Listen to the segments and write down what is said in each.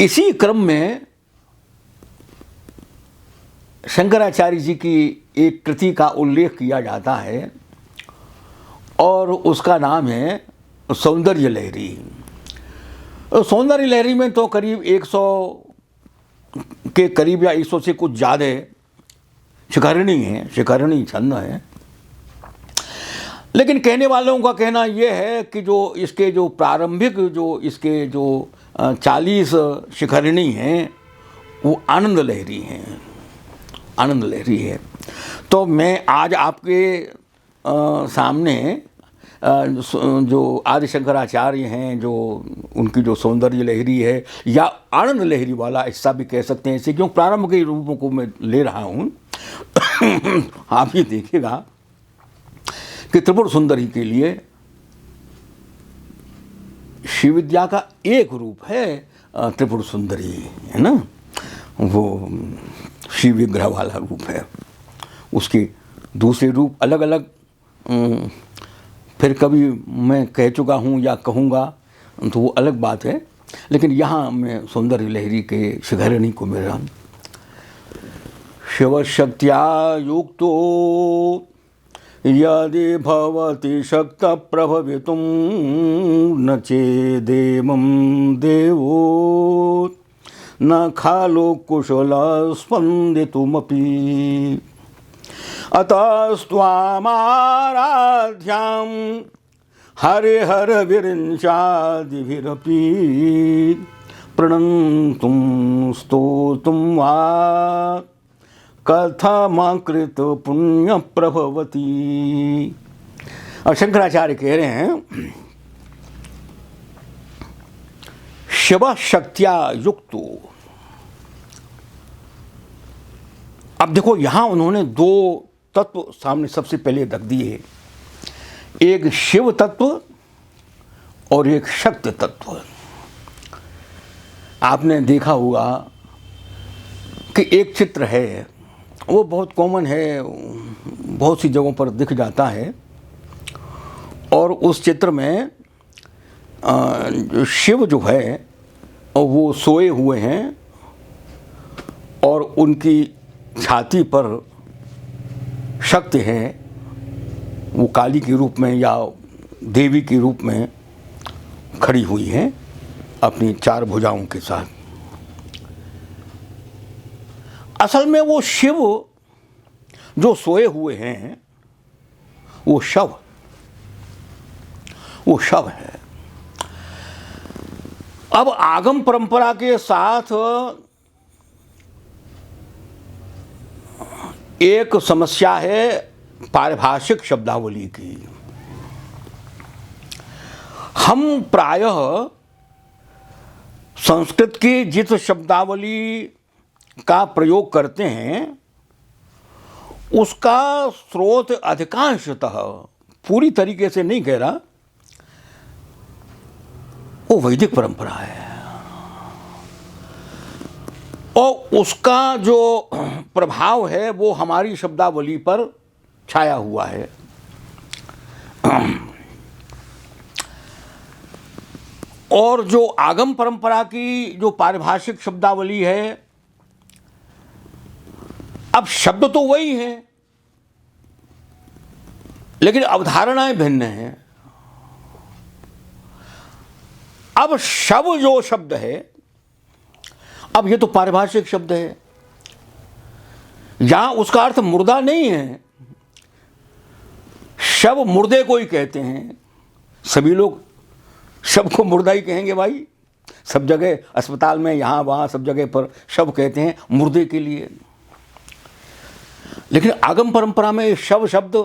इसी क्रम में शंकराचार्य जी की एक कृति का उल्लेख किया जाता है और उसका नाम है सौंदर्य लहरी। सौंदर्य लहरी में तो करीब 100 के करीब या 100 से कुछ ज़्यादा शिखरणी छंद है। लेकिन कहने वालों का कहना यह है कि जो इसके जो प्रारंभिक इसके 40 शिखरणी हैं वो आनंद लहरी है। तो मैं आज आपके सामने जो आदि शंकराचार्य हैं, जो उनकी जो सौंदर्य लहरी है या आनंद लहरी वाला हिस्सा भी कह सकते हैं इसे, क्यों प्रारंभ के रूपों को मैं ले रहा हूँ। आप ये देखिएगा कि त्रिपुर सुंदरी के लिए शिव विद्या का एक रूप है त्रिपुर सुंदरी, है ना, वो शिव विग्रह वाला रूप है। उसके दूसरे रूप अलग अलग फिर कभी मैं कह चुका हूँ या कहूँगा तो वो अलग बात है, लेकिन यहाँ मैं सौंदर्य लहरी के शिखरणी को मेरा शिवशक्त्या युक्तो यदि भवति शक्त प्रभवितुं न चेदेवं देवो न खालो कुशल स्पंदितुमपि अतस्त्वामाराध्यां हरिहर विरिंचादिभिरपि प्रणन्तुं स्तोतुं वा कथमाकृत पुण्य प्रभवती। और शंकराचार्य कह रहे हैं शिव शक्त्या युक्तो। अब देखो यहां उन्होंने दो तत्व सामने सबसे पहले रख दिए, एक शिव तत्व और एक शक्ति तत्व। आपने देखा होगा कि एक चित्र है, वो बहुत कॉमन है, बहुत सी जगहों पर दिख जाता है, और उस चित्र में शिव जो है वो सोए हुए हैं और उनकी छाती पर शक्ति है, वो काली के रूप में या देवी के रूप में खड़ी हुई है अपनी 4 भुजाओं के साथ। असल में वो शिव जो सोए हुए हैं वो शव है। अब आगम परंपरा के साथ एक समस्या है पारिभाषिक शब्दावली की। हम प्रायः संस्कृत की जिस शब्दावली का प्रयोग करते हैं उसका स्रोत अधिकांशतः, पूरी तरीके से नहीं कह रहा, वो वैदिक परंपरा है और उसका जो प्रभाव है वो हमारी शब्दावली पर छाया हुआ है। और जो आगम परंपरा की जो पारिभाषिक शब्दावली है, अब शब्द तो वही हैं लेकिन अवधारणाएं भिन्न हैं। अब शव जो शब्द है, अब ये तो पारिभाषिक शब्द है, यहां उसका अर्थ मुर्दा नहीं है। शव मुर्दे को ही कहते हैं, सभी लोग शव को मुर्दा ही कहेंगे भाई। सब जगह अस्पताल में यहाँ वहाँ सब जगह पर शव कहते हैं मुर्दे के लिए। लेकिन आगम परंपरा में शव शब्द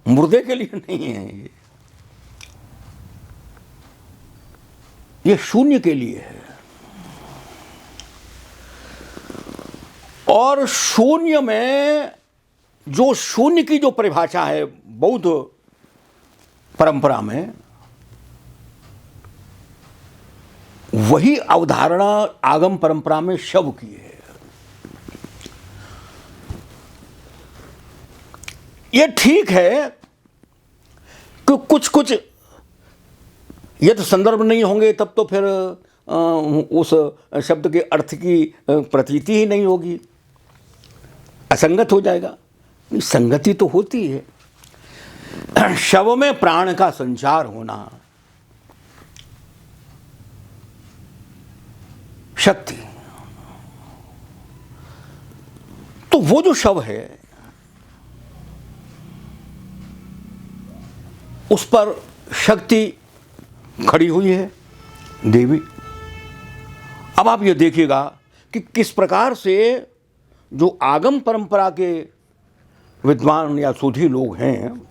मुर्दे के लिए नहीं है, ये शून्य के लिए है। और शून्य में जो शून्य की जो परिभाषा है बौद्ध परंपरा में, वही अवधारणा आगम परंपरा में शव की है। ये ठीक है कि कुछ यदि संदर्भ नहीं होंगे तब तो फिर उस शब्द के अर्थ की प्रतीति ही नहीं होगी, असंगत हो जाएगा। संगति तो होती है। शव में प्राण का संचार होना, शक्ति। तो वो जो शव है उस पर शक्ति खड़ी हुई है, देवी। अब आप ये देखिएगा कि किस प्रकार से जो आगम परंपरा के विद्वान या शोधी लोग हैं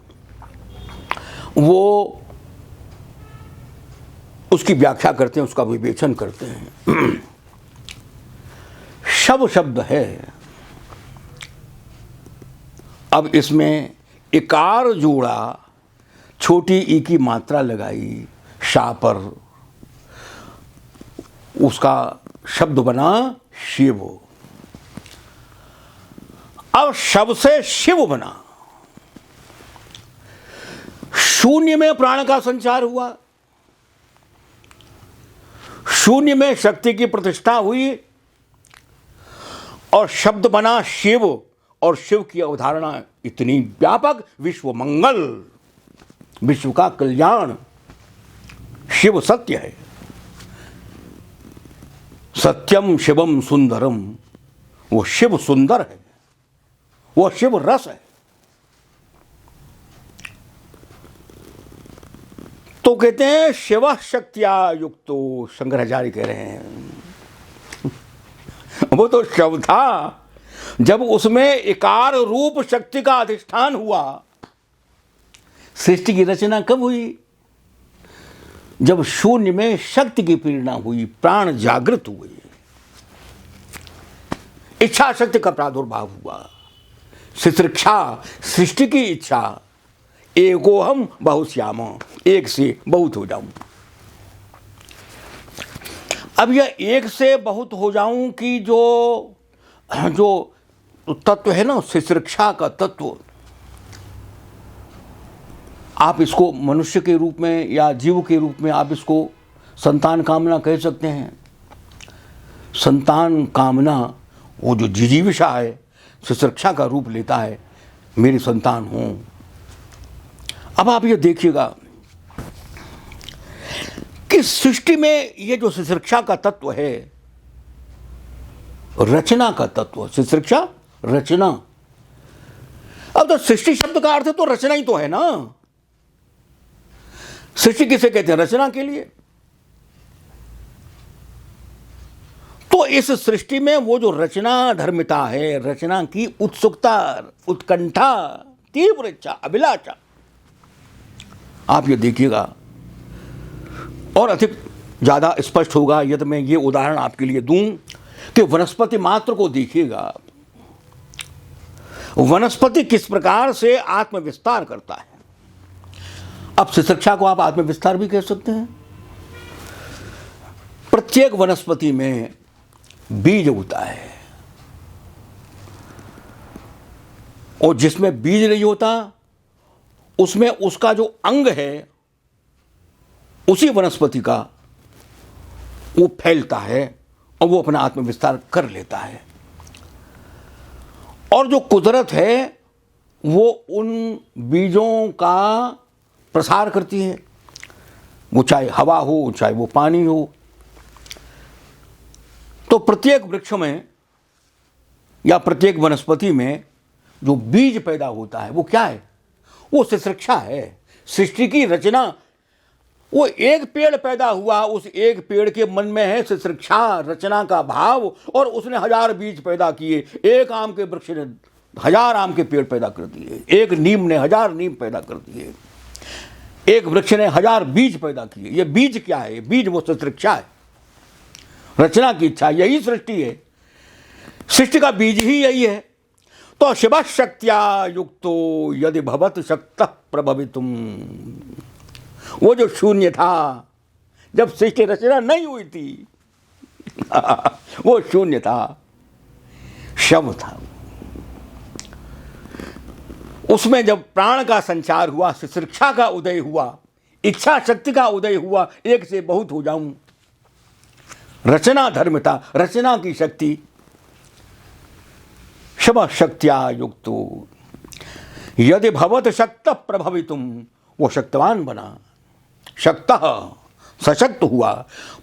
वो उसकी व्याख्या करते हैं, उसका विवेचन करते हैं। शव शब्द है, अब इसमें इकार जोड़ा, छोटी ई की मात्रा लगाई शा पर, उसका शब्द बना शिव। अब शव से शिव बना, शून्य में प्राण का संचार हुआ, शून्य में शक्ति की प्रतिष्ठा हुई और शब्द बना शिव। और शिव की अवधारणा इतनी व्यापक, विश्व मंगल, विश्व का कल्याण। शिव सत्य है, सत्यम शिवम सुंदरम, वो शिव सुंदर है, वो शिव रस है। तो कहते हैं शिव शक्तिया युक्तो, शंकराचार्य कह रहे हैं वो तो शव था जब उसमें इकार रूप शक्ति का अधिष्ठान हुआ। सृष्टि की रचना कब हुई? जब शून्य में शक्ति की प्रेरणा हुई, प्राण जागृत हुए, इच्छा शक्ति का प्रादुर्भाव हुआ, शिश्रिक्षा, सृष्टि की इच्छा, एकोहम बहुश्याम, एक से बहुत हो जाऊं। अब यह एक से बहुत हो जाऊं कि जो तत्व है ना, शिश्रिक्षा का तत्व, आप इसको मनुष्य के रूप में या जीव के रूप में आप इसको संतान कामना कह सकते हैं। संतान कामना वो जो जिजीविषा है, शिश्रिक्षा का रूप लेता है, मेरी संतान हो। अब आप ये देखिएगा कि सृष्टि में ये जो शिश्रिक्षा का तत्व है, रचना का तत्व, शिश्रिक्षा रचना। अब तो सृष्टि शब्द का अर्थ तो रचना ही तो है ना। सृष्टि किसे कहते हैं? रचना के लिए। तो इस सृष्टि में वो जो रचना धर्मिता है, रचना की उत्सुकता, उत्कंठा, तीव्र इच्छा, अभिलाषा, आप ये देखिएगा और अधिक ज्यादा स्पष्ट होगा यदि मैं ये उदाहरण आपके लिए दूं कि वनस्पति मात्र को देखिएगा। वनस्पति किस प्रकार से आत्मविस्तार करता है। अब शिश्रिक्षा को आप आत्मविस्तार भी कह सकते हैं। प्रत्येक वनस्पति में बीज होता है और जिसमें बीज नहीं होता उसमें उसका जो अंग है, उसी वनस्पति का वो फैलता है और वो अपना आत्मविस्तार कर लेता है। और जो कुदरत है वो उन बीजों का प्रसार करती है, वो चाहे हवा हो, चाहे वो पानी हो। तो प्रत्येक वृक्ष में या प्रत्येक वनस्पति में जो बीज पैदा होता है वो क्या है? वो शिश्रिक्षा है, सृष्टि की रचना। वो एक पेड़ पैदा हुआ, उस एक पेड़ के मन में है शिश्रिक्षा, रचना का भाव, और उसने 1000 बीज पैदा किए। एक आम के वृक्ष ने 1000 आम के पेड़ पैदा कर दिए, एक नीम ने 1000 नीम पैदा कर दिए, एक वृक्ष ने 1000 बीज पैदा किए। ये बीज क्या है? बीज वो शिश्रिक्षा है, रचना की इच्छा। यही सृष्टि है, सृष्टि का बीज ही यही है। तो शिव शक्त्या युक्तो यदि भवत शक्तः प्रभवितुम, वो जो शून्य था जब सृष्टि रचना नहीं हुई थी वो शून्य था, शव था। उसमें जब प्राण का संचार हुआ, शिश्रिक्षा का उदय हुआ, इच्छा शक्ति का उदय हुआ, एक से बहुत हो जाऊं, रचना धर्मिता, रचना की शक्ति, शब शक्त्या युक्तो यदि भवत शक्त प्रभवितुम, वो शक्तवान बना, शक्त सशक्त हुआ,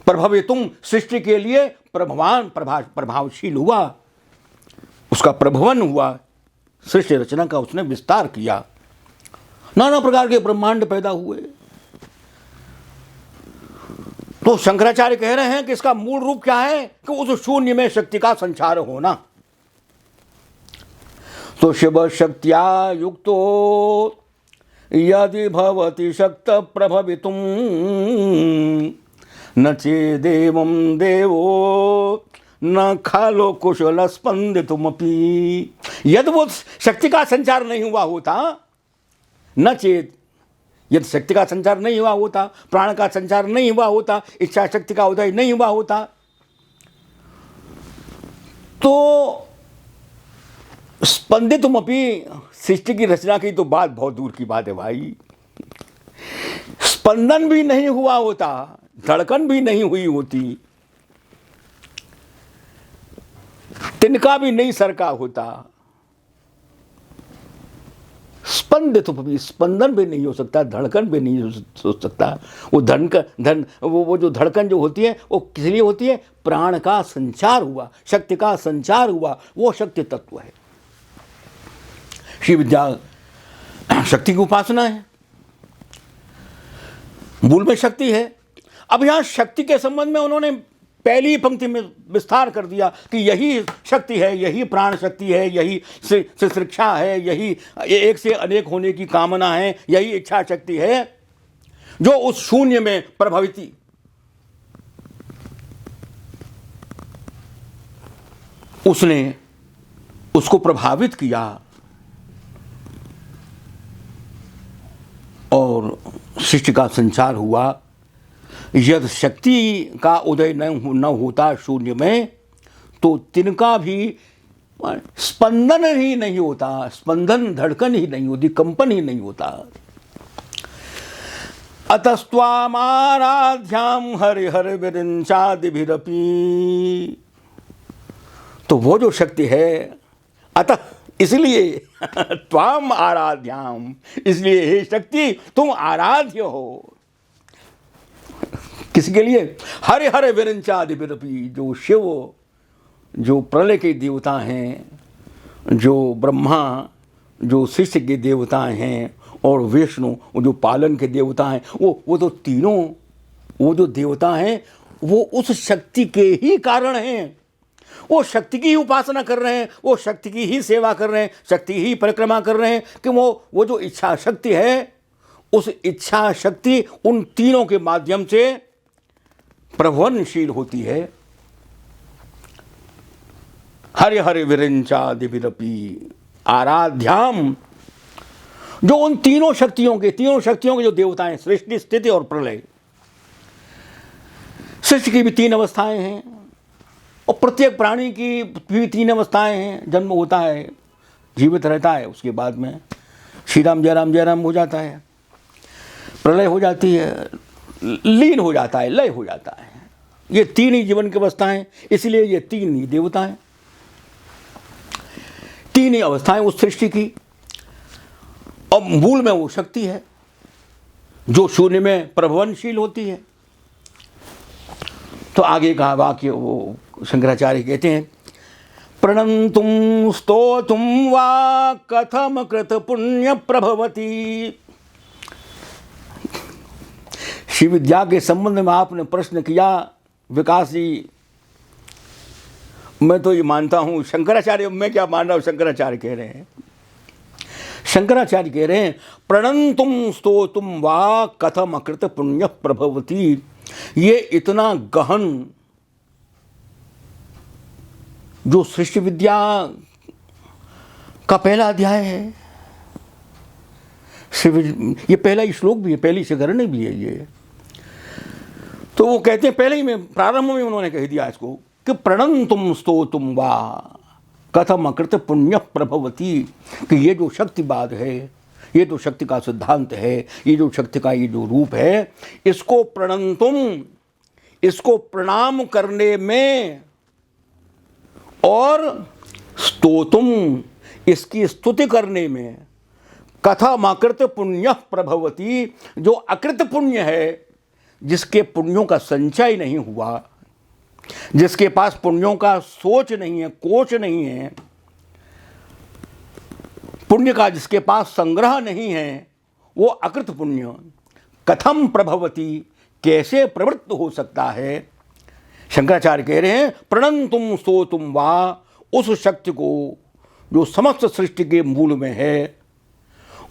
प्रभवितुम सृष्टि के लिए प्रभावशील हुआ, उसका प्रभवन हुआ, सृष्टि रचना का उसने विस्तार किया, नाना प्रकार के ब्रह्मांड पैदा हुए। तो शंकराचार्य कह रहे हैं कि इसका मूल रूप क्या है कि उस शून्य में शक्ति का संचार होना। तो शिव शक्त्या युक्तो यदि भवति शक्त प्रभवितुम न चेदेवं देवो न खालो कुशल स्पंदितुमपि। यदि वो शक्ति का संचार नहीं हुआ होता, न चेत, यदि शक्ति का संचार नहीं हुआ होता, प्राण का संचार नहीं हुआ होता, इच्छा शक्ति का उदय नहीं हुआ होता, तो स्पंदितुमपि, सृष्टि की रचना की तो बात बहुत दूर की बात है भाई। स्पंदन भी नहीं हुआ होता, धड़कन भी नहीं हुई होती, तिनका भी नहीं सरका होता, स्पंदितुमपि, स्पंदन भी नहीं हो सकता, धड़कन भी नहीं हो सकता। वो जो धड़कन जो होती है वो किस लिए होती है? प्राण का संचार हुआ, शक्ति का संचार हुआ, वो शक्ति तत्व है। श्री विद्या शक्ति की उपासना है, मूल में शक्ति है। अब यहां शक्ति के संबंध में उन्होंने पहली पंक्ति में विस्तार कर दिया कि यही शक्ति है, यही प्राण शक्ति है, यही शिक्षा है, यही एक से अनेक होने की कामना है, यही इच्छा शक्ति है जो उस शून्य में प्रभावित, उसने उसको प्रभावित किया और सृष्टि का संचार हुआ। यदि शक्ति का उदय न होता शून्य में, तो तिनका भी स्पंदन ही नहीं होता, स्पंदन धड़कन ही नहीं होती, कंपन ही नहीं होता। अतस्त्वामाराध्याम हरिहर विरिंचादिभिरपि, तो वो जो शक्ति है, अतः इसलिए त्वाम आराध्याम, इसलिए हे शक्ति तुम आराध्य हो। किसके लिए? हरे हरे विरंचादि विरपी, जो शिव, जो प्रलय के देवता हैं, जो ब्रह्मा, जो सृष्टि के देवता हैं, और विष्णु जो पालन के देवता हैं, वो तो तीनों, वो जो देवता हैं वो उस शक्ति के ही कारण हैं। वो शक्ति की ही उपासना कर रहे हैं, वो शक्ति की ही सेवा कर रहे हैं, शक्ति ही परिक्रमा कर रहे हैं कि वो जो इच्छा शक्ति है, उस इच्छा शक्ति उन तीनों के माध्यम से प्रभवनशील होती है। हरि हरि विरिंचादि विरपि आराध्याम, जो उन तीनों शक्तियों के जो देवता हैं, सृष्टि, स्थिति और प्रलय। सृष्टि की भी तीन अवस्थाएं हैं और प्रत्येक प्राणी की भी तीन अवस्थाएं हैं। जन्म होता है, जीवित रहता है, उसके बाद में श्री राम जय राम हो जाता है, प्रलय हो जाती है, लीन हो जाता है, लय हो जाता है। ये तीन ही जीवन की अवस्थाएं, इसलिए ये तीन ही देवता हैं, तीन ही अवस्थाएं उस सृष्टि की। और मूल में वो शक्ति है जो शून्य में प्रभवनशील होती है। तो आगे का वाक्य वो शंकराचार्य कहते हैं, प्रणंतुम स्तोतुम वा कथम कृत पुण्य प्रभवती। श्री विद्या के संबंध में आपने प्रश्न किया विकास जी। मैं तो ये मानता हूँ, शंकराचार्य, मैं क्या मान रहा हूँ, शंकराचार्य कह रहे हैं, शंकराचार्य कह रहे हैं प्रणंतुम स्तोतुम वा कथम अकृत पुण्य प्रभवती। ये इतना गहन जो सृष्टि विद्या का पहला अध्याय है, ये पहला श्लोक भी है, पहली शिखरणी भी है ये। तो वो कहते हैं, पहले ही में प्रारंभ में उन्होंने कह दिया इसको कि प्रणंतुम स्तोतुम वा कथम अकृत पुण्य प्रभवती, कि ये जो शक्तिवाद है, ये जो शक्ति का सिद्धांत है, ये जो शक्ति का ये जो रूप है, इसको प्रणंतुम, इसको प्रणाम करने में और स्तोतुम इसकी स्तुति करने में कथमाकृत पुण्य प्रभवती, जो अकृत पुण्य है, जिसके पुण्यों का संचय नहीं हुआ, जिसके पास पुण्यों का सोच नहीं है, कोच नहीं है, पुण्य का जिसके पास संग्रह नहीं है, वो अकृत पुण्य कथम प्रभवती कैसे प्रवृत्त हो सकता है। शंकराचार्य कह रहे हैं प्रणंतुम स्तोतुम वा, उस शक्ति को जो समस्त सृष्टि के मूल में है,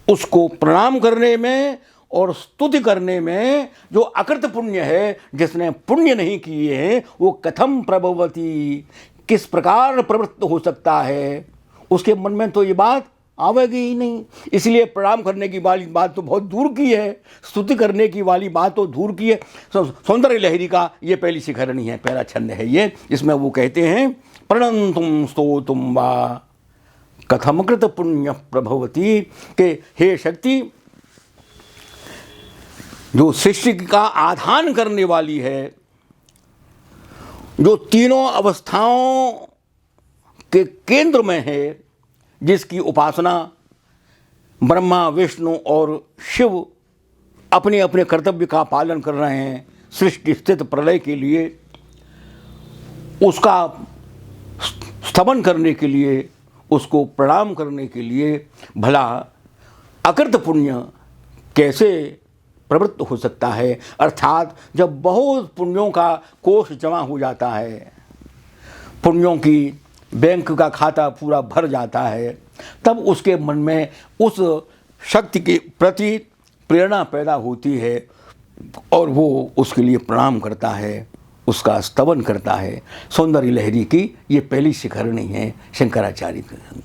उसको प्रणाम करने में और स्तुति करने में जो अकृत पुण्य है, जिसने पुण्य नहीं किए हैं, वो कथम प्रभवती किस प्रकार प्रवृत्त हो सकता है। उसके मन में तो ये बात आवेगी ही नहीं। इसलिए प्रणाम करने की वाली बात तो बहुत दूर की है, स्तुति करने की वाली बात तो दूर की है। सौंदर्य लहरी का ये पहली शिखरणी है, पहला छंद है ये। इसमें वो कहते हैं प्रणंतुम स्तोतुम वा कथमकृत पुण्य प्रभवती, के हे शक्ति जो सृष्टि का आधान करने वाली है, जो तीनों अवस्थाओं के केंद्र में है, जिसकी उपासना ब्रह्मा विष्णु और शिव अपने अपने कर्तव्य का पालन कर रहे हैं सृष्टि स्थिति प्रलय के लिए, उसका स्तवन करने के लिए, उसको प्रणाम करने के लिए भला अकृत पुण्य कैसे प्रवृत्त हो सकता है। अर्थात जब बहुत पुण्यों का कोष जमा हो जाता है, पुण्यों की बैंक का खाता पूरा भर जाता है, तब उसके मन में उस शक्ति के प्रति प्रेरणा पैदा होती है और वो उसके लिए प्रणाम करता है, उसका स्तवन करता है। सौंदर्य लहरी की ये पहली शिखरणी है शंकराचार्य की।